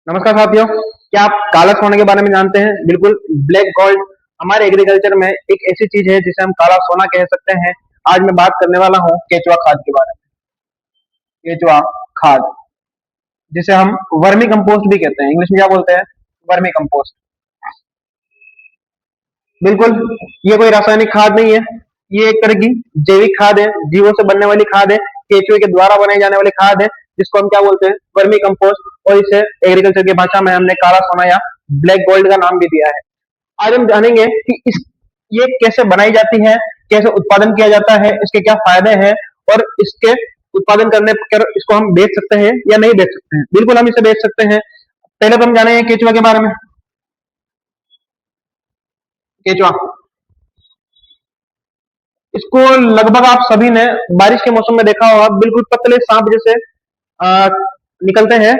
नमस्कार साथियों। क्या आप काला सोने के बारे में जानते हैं? बिल्कुल। ब्लैक गोल्ड हमारे एग्रीकल्चर में एक ऐसी चीज है जिसे हम काला सोना कह सकते हैं। आज मैं बात करने वाला हूँ केचुआ खाद के बारे में। केचुआ खाद जिसे हम वर्मी कंपोस्ट भी कहते हैं, इंग्लिश में क्या बोलते हैं? Vermi compost. बिल्कुल, ये कोई रासायनिक खाद नहीं है। ये एक तरह की जैविक खाद है, जीवों से बनने वाली खाद है, केचुए के द्वारा बनाई जाने वाली खाद है, जिसको हम क्या बोलते हैं? Vermi compost. और इसे एग्रीकल्चर की भाषा में हमने काला सोना या ब्लैक गोल्ड का नाम भी दिया है। आज हम जानेंगे कि इस ये कैसे बनाई जाती है, कैसे उत्पादन किया जाता है, इसके क्या फायदे हैं, और इसके उत्पादन करने पर इसको हम बेच सकते हैं या नहीं बेच सकते हैं। बिल्कुल हम इसे बेच सकते हैं। पहले तो हम जानेंगे केचुआ के बारे में। केचुआ, इसको लगभग आप सभी ने बारिश के मौसम में देखा होगा। बिल्कुल पतले सांप जैसे आ, निकलते हैं।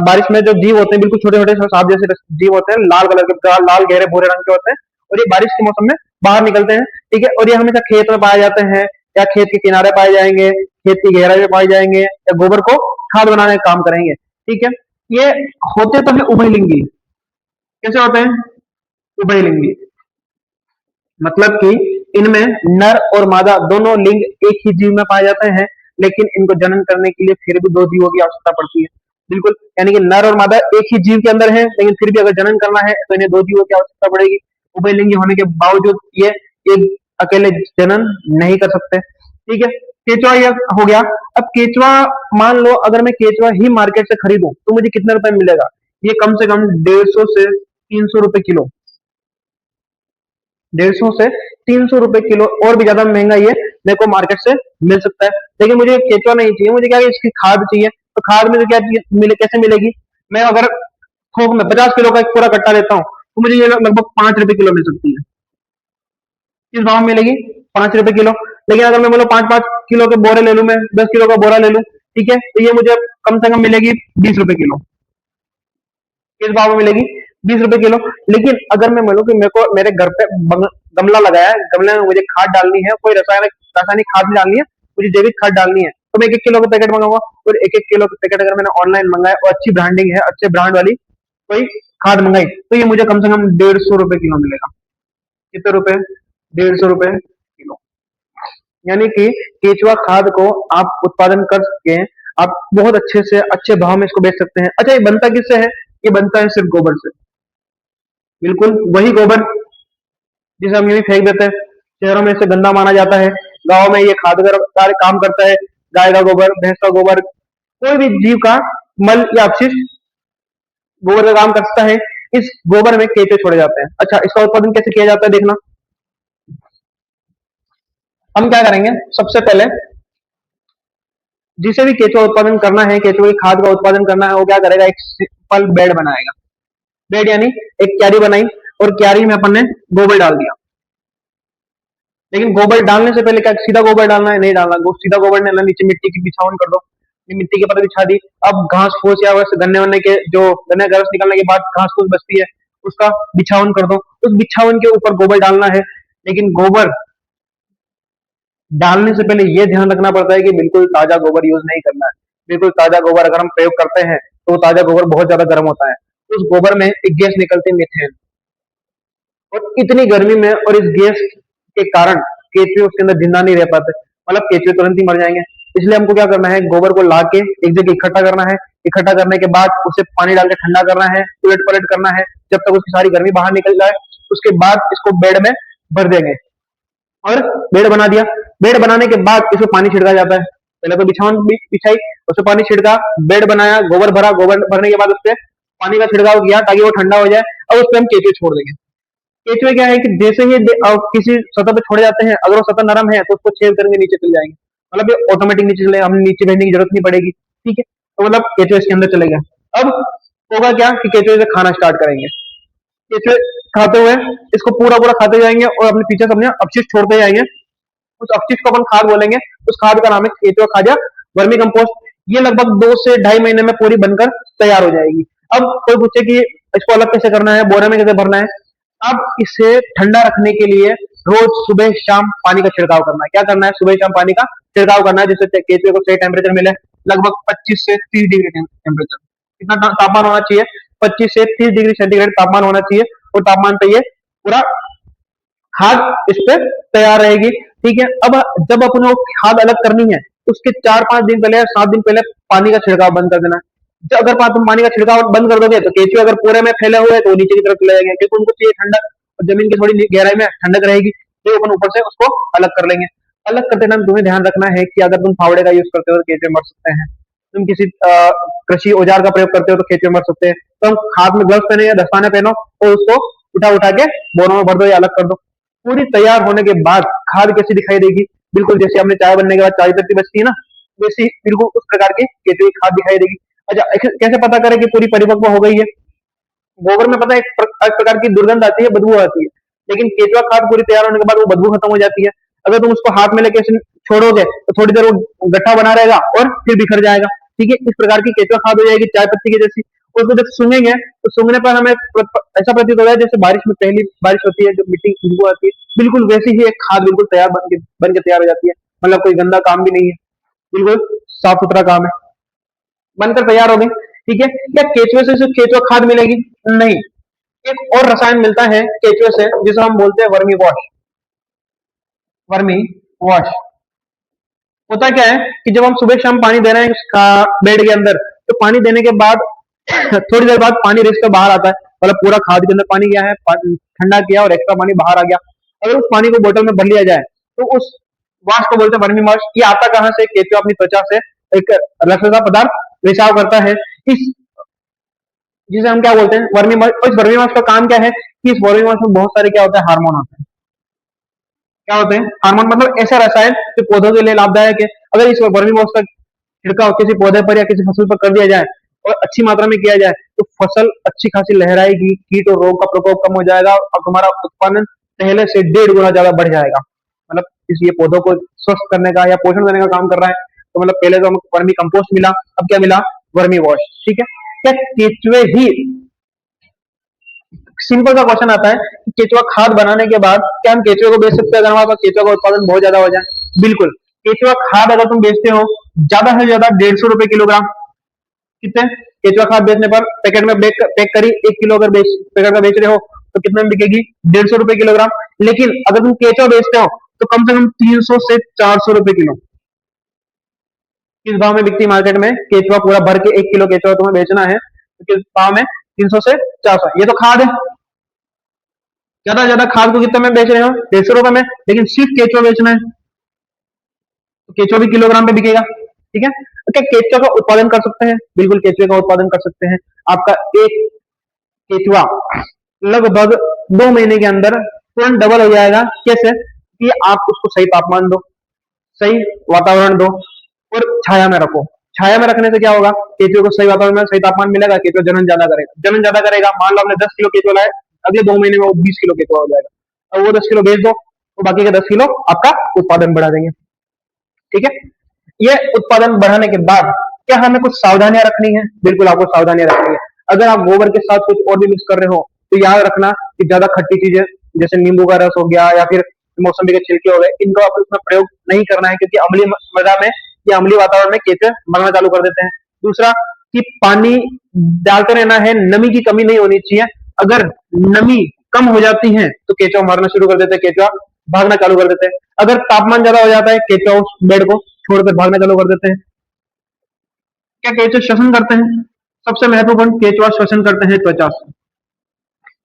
बारिश में जो जीव होते हैं बिल्कुल छोटे छोटे सांप जैसे जीव होते हैं, लाल कलर के, लाल गहरे भूरे रंग के होते हैं। और ये बारिश के मौसम में बाहर निकलते हैं। ठीक है। और ये हमेशा खेत में पाए जाते हैं, या खेत के किनारे पाए जाएंगे, खेत की गहराई में पाए जाएंगे, या गोबर को खाद बनाने का काम करेंगे। ठीक है। ये होते तो है उभयलिंगी। कैसे होते हैं? उभयलिंगी मतलब कि इनमें नर और मादा दोनों लिंग एक ही जीव में पाए जाते हैं, लेकिन इनको जनन करने के लिए फिर भी दो जीवों की आवश्यकता पड़ती है। बिल्कुल, यानी कि नर और मादा एक ही जीव के अंदर है, लेकिन फिर भी अगर जनन करना है तो इन्हें दो जीवों की आवश्यकता पड़ेगी। उभयलिंगी होने के बावजूद ये एक अकेले जनन नहीं कर सकते। ठीक है। केचुआ ये हो गया। अब केचुआ, मान लो अगर मैं केचुआ ही मार्केट से खरीदूं तो मुझे कितने रुपए में मिलेगा? ये कम से कम 150 से 300 रुपए किलो। 150 से 300 रुपए किलो, और भी ज्यादा महंगा ये मेरे को मार्केट से मिल सकता है। लेकिन मुझे केचुआ नहीं चाहिए, मुझे क्या है, इसकी खाद चाहिए। तो खाद में क्या मिले, कैसे मिलेगी? मैं अगर थोक में 50 किलो का एक पूरा कट्टा लेता हूँ तो मुझे ये लगभग 5 रुपए किलो मिल सकती है। किस भाव में मिलेगी? 5 रुपए किलो। लेकिन अगर मैं बोलो 5-5 किलो के बोरे ले लूं, मैं 10 किलो का बोरा ले लूं, ठीक है, तो ये मुझे कम से कम मिलेगी 20 रुपए किलो। किस भाव में मिलेगी? 20 रुपए किलो। लेकिन अगर मैं बोलूं कि मेरे को मेरे घर पे गमला लगाया है, गमले में मुझे खाद डालनी है, कोई रासायनिक रासायनिक खाद नहीं डालनी है, मुझे जैविक खाद डालनी है, तो मैं 1-1 किलो का पैकेट मंगाऊंगा। और 1-1 किलो का पैकेट अगर मैंने ऑनलाइन मंगाया और अच्छी ब्रांडिंग है, अच्छे ब्रांड वाली कोई खाद मंगाई, तो ये मुझे कम से कम 150 रुपए किलो मिलेगा। कितने रुपए? 150 रुपए किलो। यानी कि केचुआ खाद को आप उत्पादन करके आप बहुत अच्छे से अच्छे भाव में इसको बेच सकते हैं। अच्छा, ये बनता किससे है? ये बनता है सिर्फ गोबर से। बिल्कुल वही गोबर जिसे हम यूं ही फेंक देते हैं। शहरों में इसे गंदा माना जाता है, गांव में ये खादगर कार्य काम करता है। गाय का गोबर, भैंस का गोबर, कोई भी जीव का मल या अपशिष्ट गोबर का काम करता है। इस गोबर में केंचुए छोड़े जाते हैं। अच्छा, इसका उत्पादन कैसे किया जाता है देखना। हम क्या करेंगे, सबसे पहले जिसे भी केंचुआ उत्पादन करना है, केंचुए की खाद का उत्पादन करना है, वो क्या करेगा, एक सिंपल बेड बनाएगा। बेड यानी एक क्यारी बनाई, और क्यारी में अपन ने गोबर डाल दिया। लेकिन गोबर डालने से पहले क्या सीधा गोबर डालना है? नहीं डालना। सीधा गोबर नहीं डालना, नीचे मिट्टी की बिछावन कर दो। ये मिट्टी के ऊपर बिछा दी। अब घास फूस या वैसे गन्ने वन्ने के जो गन्ने का रस निकलने के बाद घास फूस बचती है, उसका बिछावन कर दो। उस बिछावन के ऊपर गोबर डालना है। लेकिन गोबर डालने से पहले यह ध्यान रखना पड़ता है कि बिल्कुल ताजा गोबर यूज नहीं करना है। बिल्कुल ताजा गोबर अगर हम प्रयोग करते हैं तो वो ताजा गोबर बहुत ज्यादा गर्म होता है। उस गोबर में एक गैस निकलती है, मीथेन। और इतनी गर्मी में और इस गैस के कारण केचुए उसके अंदर जिंदा नहीं रह पाते, मतलब केचुए तुरंत ही मर जाएंगे। इसलिए हमको क्या करना है, गोबर को ला के एक जगह इकट्ठा करना है। इकट्ठा करने के बाद उसे पानी डाल के ठंडा करना है, उलट पलट करना है जब तक उसकी सारी गर्मी बाहर निकल जाए। उसके बाद इसको बेड में भर देंगे। और बेड बना दिया। बेड बनाने के बाद इसमें पानी छिड़का जाता है। पहले तो बिछावन बिछाई, उसमें पानी छिड़का, बेड बनाया, गोबर भरा, गोबर भरने के बाद उसपे पानी का छिड़काव किया ताकि वो ठंडा हो जाए। अब उस पर हम केचुए छोड़ देंगे। केचुए क्या है कि जैसे ही किसी सतह पे छोड़े जाते हैं, अगर वो सतह नरम है तो उसको छेद करके नीचे चले जाएंगे। मतलब ये ऑटोमेटिक नीचे चले, हम नीचे भेजने की जरूरत नहीं पड़ेगी। ठीक है। तो मतलब केचुए इसके अंदर चले गए। अब होगा क्या कि केचुए से खाना स्टार्ट करेंगे। केचुए खाते हुए इसको पूरा पूरा खाते जाएंगे और अपने पीछे से अपने अपशिष्ट छोड़ते जाएंगे। उस अपशिष्ट को अपन खाद बोलेंगे। उस खाद का नाम है केचुआ खाद या वर्मी कंपोस्ट। ये लगभग 2 से ढाई महीने में पूरी बनकर तैयार हो जाएगी। अब कोई पूछे कि इसको अलग कैसे करना है, बोरे में कैसे भरना है। अब इसे ठंडा रखने के लिए रोज सुबह शाम पानी का छिड़काव करना है। क्या करना है? सुबह शाम पानी का छिड़काव करना है, जिससे केचुए को सही टेम्परेचर मिले। लगभग 25 से 30 डिग्री टेम्परेचर, इतना तापमान होना चाहिए 25 से 30 डिग्री सेंटीग्रेड तापमान होना चाहिए, और तापमान पे ये पूरा खाद इस पे तैयार रहेगी। ठीक है, अब जब अपने को खाद अलग करनी है, उसके 4-5 दिन पहले या 7 दिन पहले पानी का छिड़काव बंद कर देना। जब अगर तुम पानी का छिड़काव बंद कर दोगे तो केंचुए अगर पूरे में फैले हुए हैं तो नीचे की तरफ चले जाएंगे, क्योंकि उनको चाहिए ठंडक, और जमीन की थोड़ी गहराई में ठंडक रहेगी, तो अपन ऊपर से उसको अलग कर लेंगे। अलग करते टाइम तुम्हें ध्यान रखना है कि अगर तुम फावड़े का यूज करते हो तो केंचुए मर सकते हैं। तुम किसी कृषि औजार का प्रयोग करते हो तो केंचुए मर सकते हैं। तो हम हाथ में ग्लव्स पहने या दस्ताने पहनो और उसको उठा उठा के बोरों में भर दो या अलग कर दो। पूरी तैयार होने के बाद खाद कैसी दिखाई देगी, बिल्कुल जैसे हमने चाय बनने के बाद चाय पत्ती बचती है ना, वैसी बिल्कुल उस प्रकार की केंचुए की खाद दिखाई देगी। अच्छा, कैसे पता करें कि पूरी परिपक्व हो गई है? गोबर में पता है एक प्रकार की दुर्गंध आती है, बदबू आती है, लेकिन केंचुआ खाद पूरी तैयार होने के बाद वो बदबू खत्म हो जाती है। अगर तुम उसको हाथ में लेके छोड़ोगे तो थोड़ी देर वो गट्ठा बना रहेगा और फिर बिखर जाएगा। ठीक है, इस प्रकार की केंचुआ खाद हो जाएगी चाय पत्ती की जैसी। उसको जब सूंघेंगे तो सूंघने पर हमें ऐसा प्रतीत होता है जैसे बारिश में पहली बारिश होती है, जो मिट्टी की खुशबू आती है, बिल्कुल वैसी ही एक खाद बिल्कुल तैयार बन के तैयार हो जाती है। मतलब कोई गंदा काम भी नहीं है, बिल्कुल साफ सुथरा काम है, बनकर तैयार हो गई। ठीक है, क्या केचुए से सिर्फ केचुआ खाद मिलेगी? नहीं, एक और रसायन मिलता है केचुए से जिसे हम बोलते हैं वर्मी वॉश। वर्मी वॉश होता क्या है कि जब हम सुबह शाम पानी दे रहे हैं बेड के अंदर, तो पानी देने के बाद थोड़ी देर बाद पानी रिस कर बाहर आता है, मतलब पूरा खाद के अंदर पानी गया है, ठंडा किया और एक्स्ट्रा पानी बाहर आ गया। अगर उस पानी को बोतल में भर लिया जाए तो उस वाश को बोलते हैं वर्मी वॉश। ये आता कहाँ से? केंचुआ अपनी त्वचा से एक रसेदार पदार्थ रिसाव करता है, इस जिसे हम क्या बोलते हैं वर्मी वॉश। और इस वर्मी वॉश का काम क्या है कि इस वर्मी वॉश में बहुत सारे क्या होता है, हार्मोन होते हैं। क्या होते हैं हार्मोन? मतलब ऐसा रसायन जो पौधों के लिए लाभदायक है। अगर इस वर्मी वॉश का छिड़काव किसी पौधे पर या किसी फसल पर कर दिया जाए और अच्छी मात्रा में किया जाए तो फसल अच्छी खासी लहराएगी, कीट और रोग का प्रकोप कम हो जाएगा और तुम्हारा उत्पादन पहले से 1.5 गुना ज्यादा बढ़ जाएगा। मतलब इसलिए पौधों को स्वस्थ करने का या पोषण देने का काम कर रहा है। तो मतलब पहले तो हमको वर्मी कंपोस्ट मिला, अब क्या मिला? Vermi wash. ठीक है, क्या केचुए ही, सिंपल सा क्वेश्चन आता है कि केचुआ खाद बनाने के बाद क्या हम केचुए को बेच सकते हैं अगर हमारे पास केचुआ का उत्पादन बहुत ज्यादा हो जाए? बिल्कुल। केचुआ खाद अगर तुम बेचते हो ज्यादा से ज्यादा 150 रुपए किलोग्राम, कितने? केचुआ खाद बेचने पर पैकेट में पैक करी 1 किलो अगर पैकेट का बेच रहे हो तो कितने में बिकेगी? 150 रुपए किलोग्राम। लेकिन अगर तुम केचुआ बेचते हो तो कम से कम 300 से 400 रुपए किलो, किस भाव में बिकती मार्केट में? केचुआ पूरा भर के 1 किलो केचुआ तुम्हें बेचना है तो किस भाव में? 300 से 400। ये तो खाद है। ज्यादा ज्यादा खाद को कितने में बेच रहे हो? 150 रुपए में। लेकिन सिर्फ केचुआ बेचना है तो केचुआ भी किलोग्राम में बिकेगा। ठीक है, तो क्या केचुआ का उत्पादन कर सकते हैं? बिल्कुल केचुए का उत्पादन कर सकते हैं। आपका एक केचुआ लगभग 2 महीने के अंदर तुरंत डबल हो जाएगा। कैसे? कि आप उसको सही तापमान दो, सही वातावरण दो और छाया में रखो। छाया में रखने से क्या होगा? केचुए को सही वातावरण में सही तापमान मिलेगा, केचुआ जनन ज्यादा करेगा। जनन ज्यादा करेगा, मान लो आपने 10 किलो केचुआ लाए, अगले 2 महीने में वो 20 किलो केचुआ हो जाएगा। अब वो 10 किलो बेच दो तो बाकी के 10 किलो आपका उत्पादन बढ़ा देंगे। ठीक है, ये उत्पादन बढ़ाने के बाद क्या हमें कुछ सावधानियां रखनी है? बिल्कुल आपको सावधानियां रखनी है। अगर आप गोबर के साथ कुछ और भी मिक्स कर रहे हो तो याद रखना कि ज्यादा खट्टी चीजें जैसे नींबू का रस हो गया या फिर मौसमी के छिलके हो गए, इनको आप उसमें प्रयोग नहीं करना है, क्योंकि अम्लीय मृदा में या अम्लीय वातावरण में केंचुए मरना चालू कर देते हैं। दूसरा कि पानी डालते रहना है, नमी की कमी नहीं होनी चाहिए। अगर नमी कम हो जाती है तो केंचुआ मारना शुरू कर देते हैं, केंचुआ भागना चालू कर देते हैं। अगर तापमान ज्यादा हो जाता है केंचुआ उस बेड को छोड़कर भागना चालू कर देते हैं। क्या केंचुए श्वसन करते हैं? सबसे महत्वपूर्ण, केंचुआ श्वसन करते हैं त्वचा से।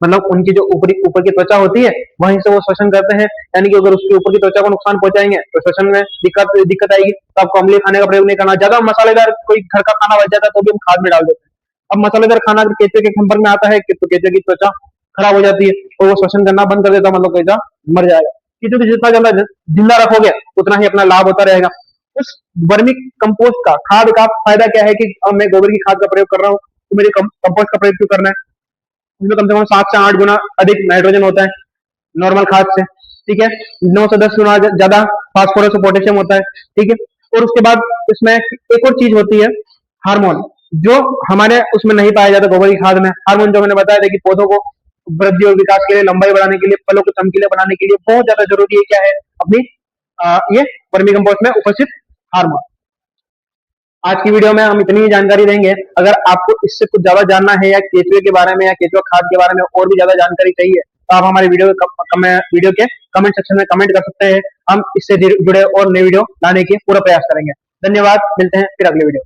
मतलब उनकी जो ऊपर की त्वचा होती है वहीं से वो श्वसन करते हैं। यानी कि अगर उसके ऊपर की त्वचा को नुकसान पहुंचाएंगे तो श्वसन में दिक्कत आएगी। तो आपको अम्लीय खाने का प्रयोग नहीं करना। ज्यादा मसालेदार कोई घर का खाना बच जाता है तो भी हम खाद में डाल देते हैं। अब मसालेदार खाना अगर केंचुए के संपर्क में आता है तो केंचुए की त्वचा खराब हो जाती है और वो श्वसन करना बंद कर देता है, मतलब केंचुआ मर जाएगा। केंचुए को जितना ज्यादा जिंदा रखोगे उतना ही अपना लाभ होता रहेगा। उस वर्मी कंपोस्ट का, खाद का फायदा क्या है कि अब मैं गोबर की खाद का प्रयोग कर रहा हूँ तो मेरे कंपोस्ट का प्रयोग क्यों करना है? उसमें कम से कम 7 से 8 गुना अधिक नाइट्रोजन होता है नॉर्मल खाद से। ठीक है, 9 से 10 गुना ज्यादा फास्फोरस और पोटेशियम होता है। ठीक है, और उसके बाद इसमें एक और चीज होती है, हार्मोन, जो हमारे उसमें नहीं पाया जाता गोबर की खाद में। हार्मोन जो मैंने बताया था कि पौधों को वृद्धि और विकास के लिए, लंबाई बढ़ाने के लिए, फलों को चमकीले बनाने के लिए बहुत ज्यादा जरूरी है क्या है? अपनी ये वर्मी कंपोस्ट में उपस्थित हार्मोन। आज की वीडियो में हम इतनी ही जानकारी देंगे। अगर आपको इससे कुछ ज्यादा जानना है या केचुए के बारे में या केचुआ खाद के बारे में और भी ज्यादा जानकारी चाहिए तो आप हमारे वीडियो के कमेंट सेक्शन में कमेंट कर सकते हैं। हम इससे जुड़े और नई वीडियो लाने की पूरा प्रयास करेंगे। धन्यवाद, मिलते हैं फिर अगले वीडियो।